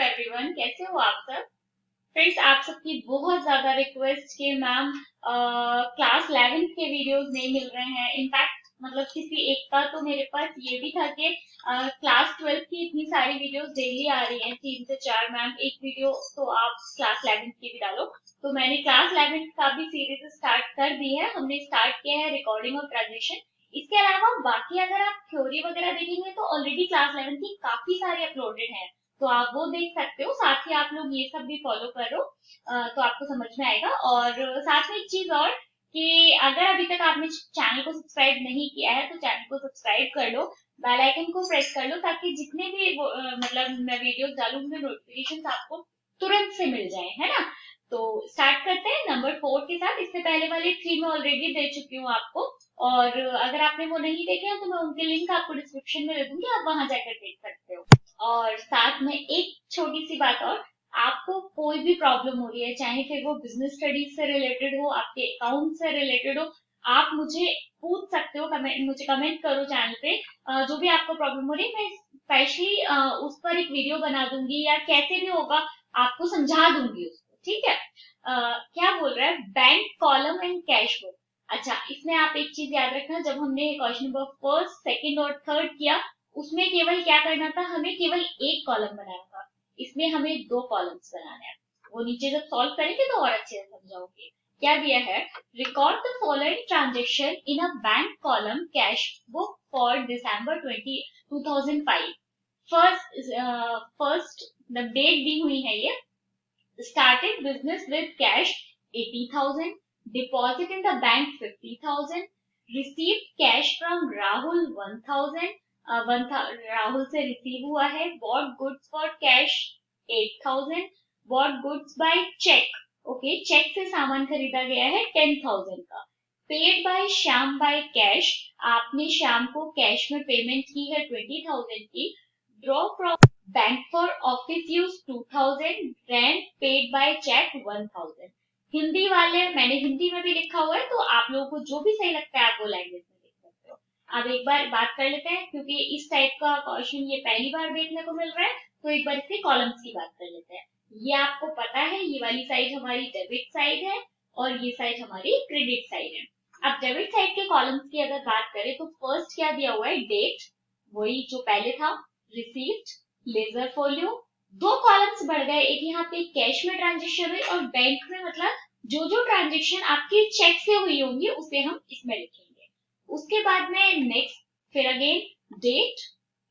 Everyone, कैसे हो आप सब। फ्रेंड्स, आप सबकी बहुत ज्यादा रिक्वेस्ट कि मैम क्लास 11th के वीडियोस नहीं मिल रहे हैं। इनफैक्ट मतलब किसी एक का तो मेरे पास ये भी था कि क्लास 12th की इतनी सारी वीडियोस डेली आ रही हैं, 3 से 4 मैम एक वीडियो तो आप क्लास 11th की भी डालो। तो मैंने क्लास 11th का भी सीरीज स्टार्ट कर दी है। हमने स्टार्ट किया है रिकॉर्डिंग और ट्रांजेक्शन। इसके अलावा बाकी अगर आप थ्योरी वगैरह देखेंगे तो ऑलरेडी क्लास 11 की काफी सारी अपलोडेड है, तो आप वो देख सकते हो। साथ ही आप लोग ये सब भी फॉलो करो तो आपको समझ में आएगा। और साथ में एक चीज और कि अगर अभी तक आपने चैनल को सब्सक्राइब नहीं किया है तो चैनल को सब्सक्राइब कर लो, बेल आइकन को प्रेस कर लो, ताकि जितने भी मतलब मैं वीडियोस डालूंगी नोटिफिकेशन आपको तुरंत से मिल जाए, है ना। तो स्टार्ट करते हैं नंबर 4 के साथ। इससे पहले वाले 3 में ऑलरेडी दे चुकी हूँ आपको, और अगर आपने वो नहीं देखे हैं तो मैं उनके लिंक आपको डिस्क्रिप्शन में दे दूंगी, आप वहां जाकर देख सकते हो। और साथ में एक छोटी सी बात और, आपको कोई भी प्रॉब्लम हो रही है, चाहे फिर वो बिजनेस स्टडीज से रिलेटेड हो, आपके अकाउंट से रिलेटेड हो, आप मुझे पूछ सकते हो। मुझे कमेंट करो चैनल पे। जो भी आपको प्रॉब्लम हो रही है, मैं स्पेशली उस पर एक वीडियो बना दूंगी, या कैसे भी होगा आपको समझा दूंगी उसको, ठीक है। क्या बोल रहा है, bank column and cash book. अच्छा, इसमें आप एक चीज याद रखना, जब हमने क्वेश्चन नंबर फर्स्ट, सेकंड और थर्ड किया, उसमें केवल क्या करना था, हमें केवल एक कॉलम बनाना था। इसमें हमें 2 कॉलम्स बनाने हैं। वो नीचे जब सॉल्व करेंगे तो और अच्छे से समझाओगे। क्या दिया है, record the following transaction in a bank column cash book for December 2005। First the date दी हुई है ये। Started business with cash 80,000, deposit in the bank 50,000, received cash from Rahul 1,000, Rahul से रिसीव हुआ है। bought goods for cash 8,000, bought goods by check, okay, cheque से सामान खरीदा गया है 10,000 का। Paid by Shyam by cash, आपने श्याम को कैश में पेमेंट की है 20,000 की। Draw from bank for office use 2000, rent paid by cheque 1000। Hindi वाले मैंने हिंदी में भी लिखा हुआ है, तो आप लोगों को जो भी सही लगता है आप वो लैंग्वेज में लिख सकते हो। अब एक बार बात कर लेते हैं, क्योंकि इस टाइप का क्वेश्चन ये पहली बार देखने को मिल रहा है, तो एक बार इसके कॉलम्स की बात कर लेते हैं। ये आपको पता है, ये वाली साइड हमारी डेबिट साइड है और ये साइड हमारी क्रेडिट साइड है। अब डेबिट साइड के कॉलम्स की अगर बात करें तो फर्स्ट क्या दिया हुआ है, डेट, वही जो पहले था। रिसीप्ट, लेजर फोलियो, 2 कॉलम्स बढ़ गए, एक यहाँ पे कैश में ट्रांजेक्शन हुई और बैंक में, मतलब जो जो ट्रांजेक्शन आपकी चेक से हुई होंगी उसे हम इसमें लिखेंगे। उसके बाद में नेक्स्ट, फिर अगेन डेट,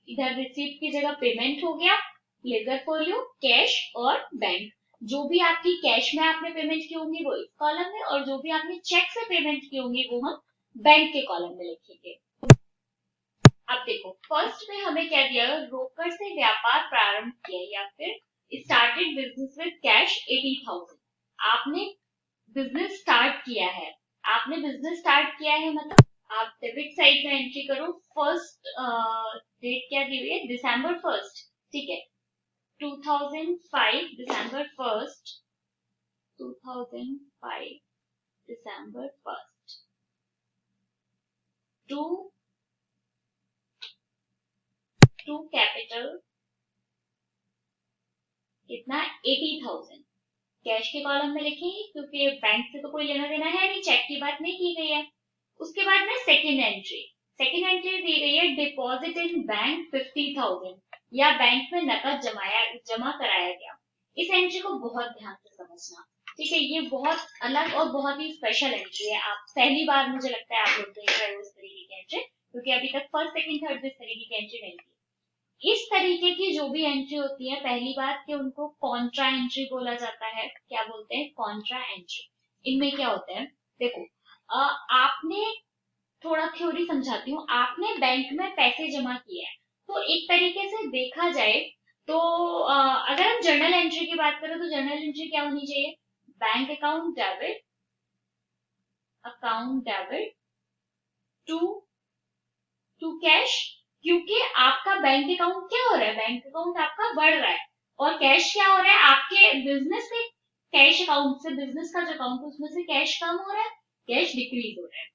इधर रिसीप्ट की जगह पेमेंट हो गया, लेजर फोलियो, कैश और बैंक। जो भी आपकी कैश में आपने पेमेंट की होंगी वो इस कॉलम में, और जो भी आपने चेक से पेमेंट की होंगी वो हम बैंक के कॉलम में लिखेंगे। अब देखो, फर्स्ट में हमें क्या दिया, रोकड़ से व्यापार प्रारंभ किया, या फिर स्टार्टेड बिजनेस विद कैश 80,000। आपने बिजनेस स्टार्ट किया है, आपने बिजनेस स्टार्ट किया है, मतलब आप डेबिट साइड में एंट्री करो। फर्स्ट डेट क्या दी हुई है, दिसंबर 1, ठीक है, 2005 दिसंबर 1, 2005 दिसंबर 1 टू कैपिटल कितना, 80,000। कैश के कॉलम में लिखेंगे क्योंकि बैंक से तो कोई लेना देना है नहीं, चेक की बात नहीं की गई है। उसके बाद में सेकेंड एंट्री दी गई है, डिपॉजिट इन बैंक 50,000, या बैंक में नकद जमा कराया गया। इस एंट्री को बहुत ध्यान से समझना, ठीक है। ये बहुत अलग और बहुत ही स्पेशल एंट्री है। आप पहली बार मुझे लगता है आप लोग देख रहे हो इस तरीके की एंट्री, क्योंकि अभी तक फर्स्ट सेकंड थर्ड इस तरीके की एंट्री नहीं थी। इस तरीके की जो भी एंट्री होती है, पहली बात कि उनको कॉन्ट्रा एंट्री बोला जाता है। क्या बोलते हैं, कॉन्ट्रा एंट्री। इनमें क्या होता है, देखो, आपने थोड़ा थ्योरी समझाती हूँ। आपने बैंक में पैसे जमा किए हैं, तो एक तरीके से देखा जाए तो अगर हम जर्नल एंट्री की बात करें तो जर्नल एंट्री क्या होनी चाहिए, bank account debit to cash. क्योंकि आपका बैंक अकाउंट क्या हो रहा है, बैंक अकाउंट आपका बढ़ रहा है, और कैश क्या हो रहा है, आपके बिजनेस से कैश अकाउंट से, बिजनेस का जो अकाउंट है उसमें से कैश कम हो रहा है, कैश डिक्रीज हो रहा है।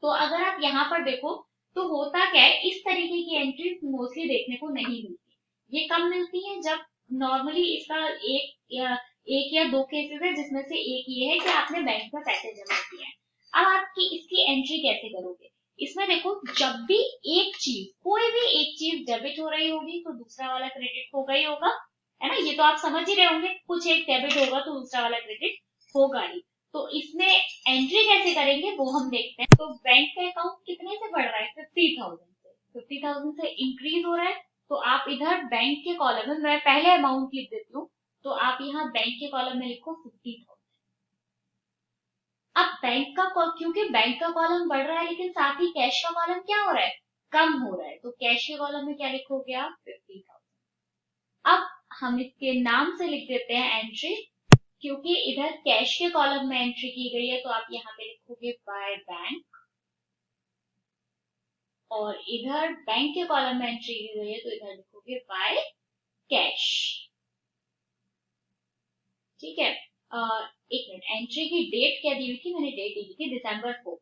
तो अगर आप यहाँ पर देखो तो होता क्या है, इस तरीके की एंट्री मोस्टली देखने को नहीं मिलती। ये कब मिलती है, जब नॉर्मली इसका एक या दो केसेस है, जिसमें से एक ये है कि आपने बैंक में पैसे जमा किए हैं। अब आपकी इसकी एंट्री कैसे करोगे? इसमें देखो, जब भी एक चीज, कोई भी एक चीज डेबिट हो रही होगी तो दूसरा वाला क्रेडिट होगा ही होगा, है ना? ये तो आप समझ ही रहे होंगे, कुछ एक डेबिट होगा तो दूसरा वाला क्रेडिट होगा ही। तो इसमें एंट्री कैसे करेंगे वो हम देखते हैं। तो बैंक का अकाउंट कितने से बढ़ रहा है? 50,000 से। 50,000 से इंक्रीज हो रहा है, तो आप इधर बैंक के कॉलम में, मैं पहले अमाउंट लिख देती हूँ, तो आप यहाँ बैंक के कॉलम में लिखो 50,000। अब बैंक का क्योंकि बैंक का कॉलम बढ़ रहा है लेकिन साथ ही कैश का कॉलम क्या हो रहा है? कम हो रहा है, तो कैश के कॉलम में क्या लिखोगे आप? 50,000। अब हम इसके नाम से लिख देते हैं एंट्री, क्योंकि इधर कैश के कॉलम में एंट्री की गई है, तो आप यहाँ पे लिखोगे बाय बैंक, और इधर बैंक के कॉलम में एंट्री की गई है तो इधर लिखोगे बाय कैश। ठीक है। एक मिनट, एंट्री की डेट क्या दी हुई थी? मैंने डेट दी थी December 4।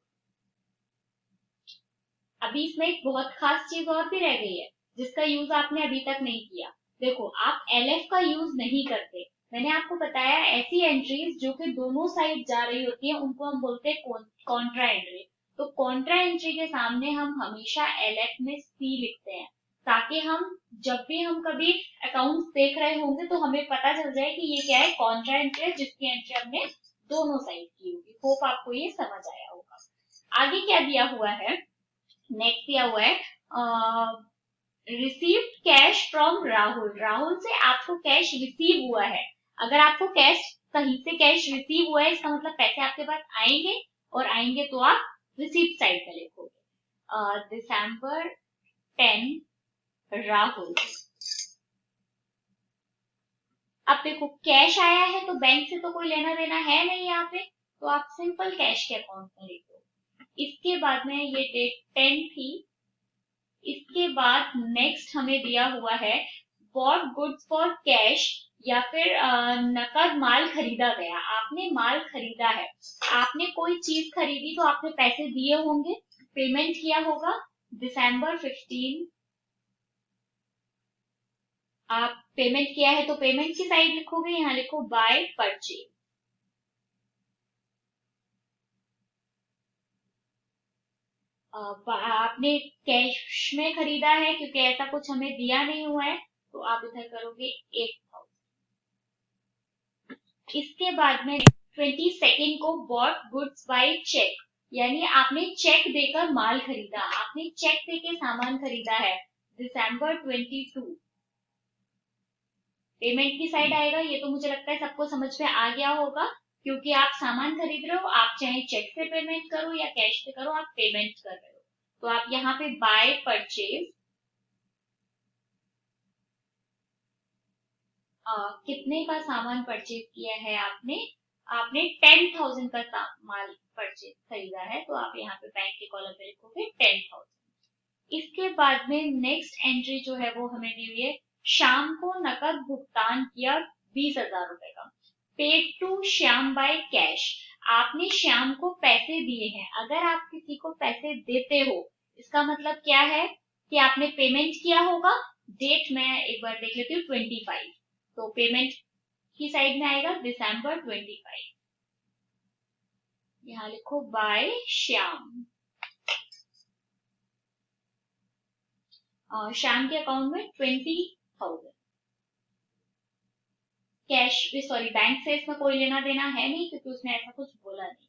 अभी इसमें एक बहुत खास चीज और भी रह गई है, जिसका यूज आपने अभी तक नहीं किया। देखो, आप एलएफ का यूज नहीं करते। मैंने आपको बताया, ऐसी एंट्रीज जो कि दोनों साइड जा रही होती है उनको हम बोलते हैं कॉन्ट्रा एंट्री। तो कॉन्ट्रा एंट्री के सामने हम हमेशा एलएफ में सी लिखते हैं, ताकि हम जब भी हम कभी अकाउंट्स देख रहे होंगे तो हमें पता चल जाए कि ये क्या है, कॉन्ट्रा एंट्री है, जिसकी एंट्री हमने दोनों साइड की होगी। होप आपको ये समझ आया होगा। आगे क्या दिया हुआ है? नेक्स्ट दिया हुआ है received cash from Rahul. Rahul से आपको कैश रिसीव हुआ है। अगर आपको कैश, कहीं से कैश रिसीव हुआ है, इसका मतलब पैसे आपके पास आएंगे, और आएंगे तो आप रिसीव साइड पे लिखोगे December 10 राहुल। अब देखो, कैश आया है तो बैंक से तो कोई लेना देना है नहीं यहाँ पे, तो आप सिंपल कैश के अकाउंट में लिख दो। इसके बाद में ये डेट 10 थी। इसके बाद नेक्स्ट हमें दिया हुआ है बॉट गुड्स फॉर कैश, या फिर नकद माल खरीदा गया। आपने माल खरीदा है, आपने कोई चीज खरीदी तो आपने पैसे दिए होंगे, पेमेंट किया होगा December 15। आप पेमेंट किया है तो पेमेंट की साइड लिखोगे, यहाँ लिखो बाय परचेज। आपने कैश में खरीदा है, क्योंकि ऐसा कुछ हमें दिया नहीं हुआ है, तो आप इधर करोगे 8,000। इसके बाद में 22 को बॉट गुड्स बाय चेक, यानी आपने चेक देकर माल खरीदा, आपने चेक देके सामान खरीदा है December 22। पेमेंट की साइड आएगा। ये तो मुझे लगता है सबको समझ में आ गया होगा, क्योंकि आप सामान खरीद रहे हो, आप चाहे चेक से पेमेंट करो या कैश से करो, आप पेमेंट कर रहे हो। तो आप यहाँ पे बाय परचेज, कितने का सामान परचेज किया है आपने? आपने 10,000 का माल परचेज खरीदा है, तो आप यहाँ पे बैंक के कॉलम पे लिखोगे 10,000। इसके बाद में नेक्स्ट एंट्री जो है वो हमें दी हुई है, शाम को नकद भुगतान किया 20,000 रुपए का। Paid to Shyam by cash. आपने श्याम को पैसे दिए हैं। अगर आप किसी को पैसे देते हो, इसका मतलब क्या है कि आपने पेमेंट किया होगा। डेट मैं एक बार देख लेती हूँ, 25। तो पेमेंट की साइड में आएगा December 25। यहाँ लिखो बाय श्याम। श्याम के अकाउंट में 20,000। कैश, सॉरी, बैंक से इसमें कोई लेना देना है नहीं, क्योंकि उसने ऐसा कुछ बोला नहीं।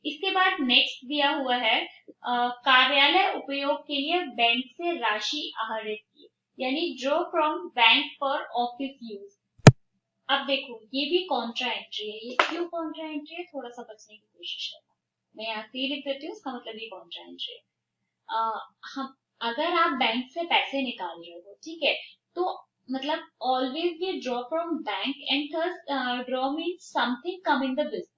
इसके बाद नेक्स्ट दिया हुआ है कार्यालय उपयोग के लिए बैंक से राशि आहरित की, यानी draw from bank for office use. अब देखो, ये भी कॉन्ट्रा एंट्री है। ये क्यों कॉन्ट्रा एंट्री है? थोड़ा सा बचने की कोशिश करना। मैं यहाँ सी लिख देती हूँ, इसका मतलब ये कॉन्ट्रा एंट्री है। हम, अगर आप बैंक से पैसे निकाल रहे हो, ठीक है, तो मतलब ऑलवेज ये draw from bank, and thus draw means something come in the business.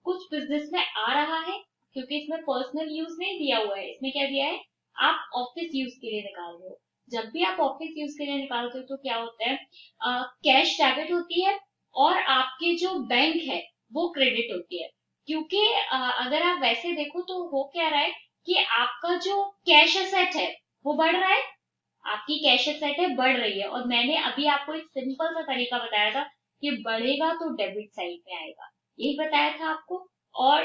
कुछ बिजनेस में आ रहा है, क्योंकि इसमें पर्सनल यूज नहीं दिया हुआ है। इसमें क्या दिया है? आप ऑफिस यूज के लिए निकाल रहे हो। जब भी आप ऑफिस यूज के लिए निकालते हो तो क्या होता है, कैश डेबिट होती है, और आपकी जो बैंक है वो क्रेडिट होती है। क्योंकि अगर आप वैसे देखो तो हो क्या रहा है कि आपका जो कैश एसेट है वो बढ़ रहा है, आपकी कैश एसेट है बढ़ रही है, और मैंने अभी आपको एक सिंपल सा तरीका बताया था कि बढ़ेगा तो डेबिट साइड में आएगा, यही बताया था आपको। और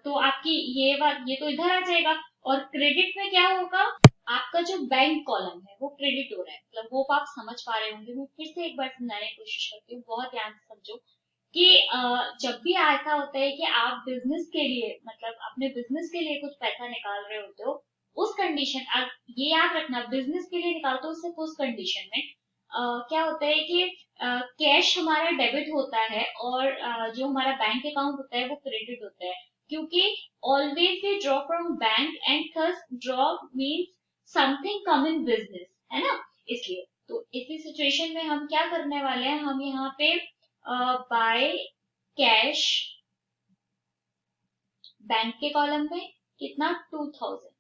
तो आपकी ये तो इधर आ जाएगा, और क्रेडिट में क्या होगा, आपका जो बैंक कॉलम है वो क्रेडिट हो रहा है, मतलब होप आप समझ पा रहे होंगे। मैं फिर से एक बार समझाने की कोशिश करती हूँ, बहुत ध्यान से समझो कि जब भी ऐसा होता है कि आप बिजनेस के लिए, मतलब अपने बिजनेस के लिए कुछ पैसा निकाल रहे होते हो, उस कंडीशन, आप ये याद रखना, बिजनेस के लिए निकालते हो सिर्फ उस कंडीशन में क्या होता है कि कैश हमारा डेबिट होता है, और जो हमारा बैंक अकाउंट होता है वो क्रेडिट होता है, क्योंकि always we draw from bank and thus draw means something come in business, है ना। इसलिए तो इसी सिचुएशन में हम क्या करने वाले हैं, हम यहाँ पे बाय कैश बैंक के कॉलम में कितना 2000,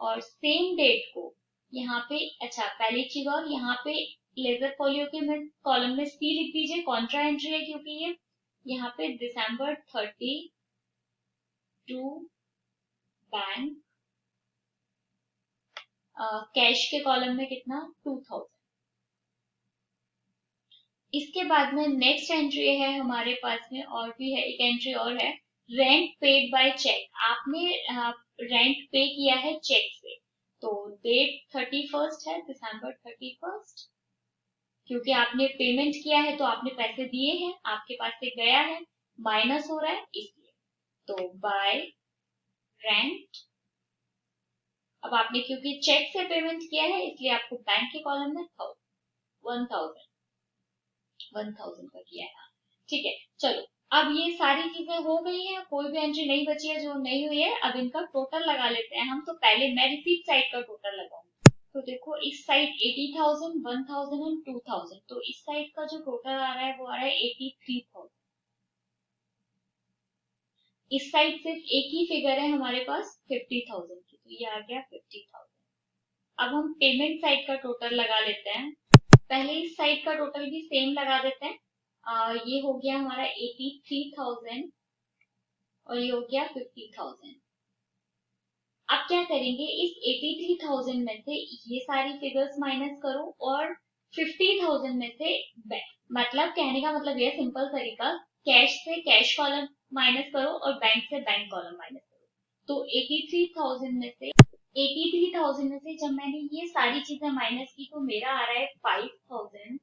और सेम डेट को यहाँ पे, अच्छा पहली चीज, और यहाँ पे लेजर फोलियो के में कॉलम में सी लिख दीजिए, कॉन्ट्रा एंट्री है क्योंकि ये यहाँ पे दिसंबर 30 टू बैंक, कैश के कॉलम में कितना 2000। इसके बाद में नेक्स्ट एंट्री है हमारे पास में, और भी है एक एंट्री और है, रेंट पेड बाय चेक। आपने रेंट पे किया है चेक से, तो डेट 31 है, दिसंबर 31, क्योंकि आपने पेमेंट किया है तो आपने पैसे दिए हैं, आपके पास से गया है, माइनस हो रहा है इसलिए, तो बाय रेंट। अब आपने क्योंकि चेक से पेमेंट किया है इसलिए आपको बैंक के कॉलम में 1000 का किया है, ठीक है। चलो, अब ये सारी चीजें हो गई हैं, कोई भी एंट्री नहीं बची है जो नहीं हुई है, अब इनका टोटल लगा लेते हैं हम। तो पहले मैं रिसीप्ट साइड का टोटल लगाऊंगी, तो देखो इस साइड 80,000, 1000 एंड 2000, तो इस साइड का जो टोटल आ रहा है वो आ रहा है 83,000। इस साइड सिर्फ एक ही फिगर है हमारे पास 50,000 की, तो ये आ गया 50,000। अब हम पेमेंट साइड का टोटल लगा लेते हैं, पहले इस साइड का टोटल भी सेम लगा देते हैं। ये हो गया हमारा 83,000, और ये हो गया 50,000। अब क्या करेंगे, इस 83,000 में से ये सारी फिगर्स माइनस करो, और 50,000 में से मतलब कहने का मतलब ये सिंपल तरीका, कैश से कैश कॉलम माइनस करो और बैंक से बैंक कॉलम माइनस करो। तो 83,000 में से 83,000 में से जब मैंने ये सारी चीजें माइनस की तो मेरा आ रहा है 5,000,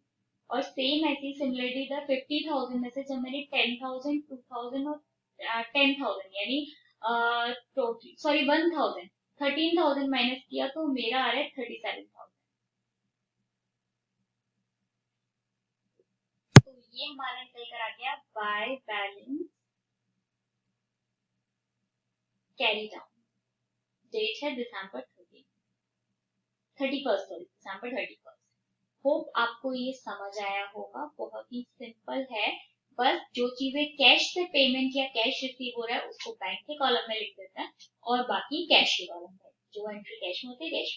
और सेम ऐसी सिमिलरिटी था 50,000 में से जब मैंने 10,000, 2,000 और 10,000 यानी टोटल, सॉरी 1,000, 13,000 माइनस किया तो मेरा आ रहा है 37,000। तो ये हमारा निकल कर आ गया by balance carry down, date है दिसंबर 31, सॉरी दिसंबर 31। होप आपको ये समझ आया होगा, बहुत ही सिंपल है। बस जो चीजें कैश से पेमेंट या कैश रिसीव हो रहा है उसको बैंक के कॉलम में लिख देते हैं, और बाकी कैश के कॉलम में जो एंट्री कैश में होती है कैश।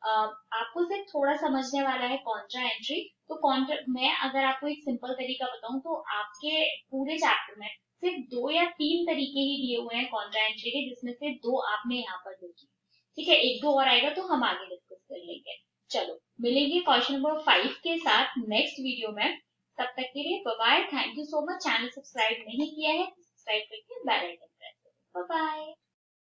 आपको सिर्फ थोड़ा समझने वाला है कॉन्ट्रा एंट्री। तो कॉन्ट्रा मैं अगर आपको एक सिंपल तरीका बताऊं तो आपके पूरे चैप्टर में सिर्फ 2 या 3 तरीके ही दिए हुए हैं कॉन्ट्रा एंट्री के, जिसमें से 2 आपने यहाँ पर देखी, ठीक है। 1-2 और आएगा तो हम आगे डिस्कस कर लेंगे। चलो, मिलेंगे क्वेश्चन नंबर 5 के साथ नेक्स्ट वीडियो में। तब तक के लिए bye bye, thank you so much. Channel subscribe नहीं किया है तो सब्सक्राइब करके बेल आइकन प्रेस करो। Bye bye.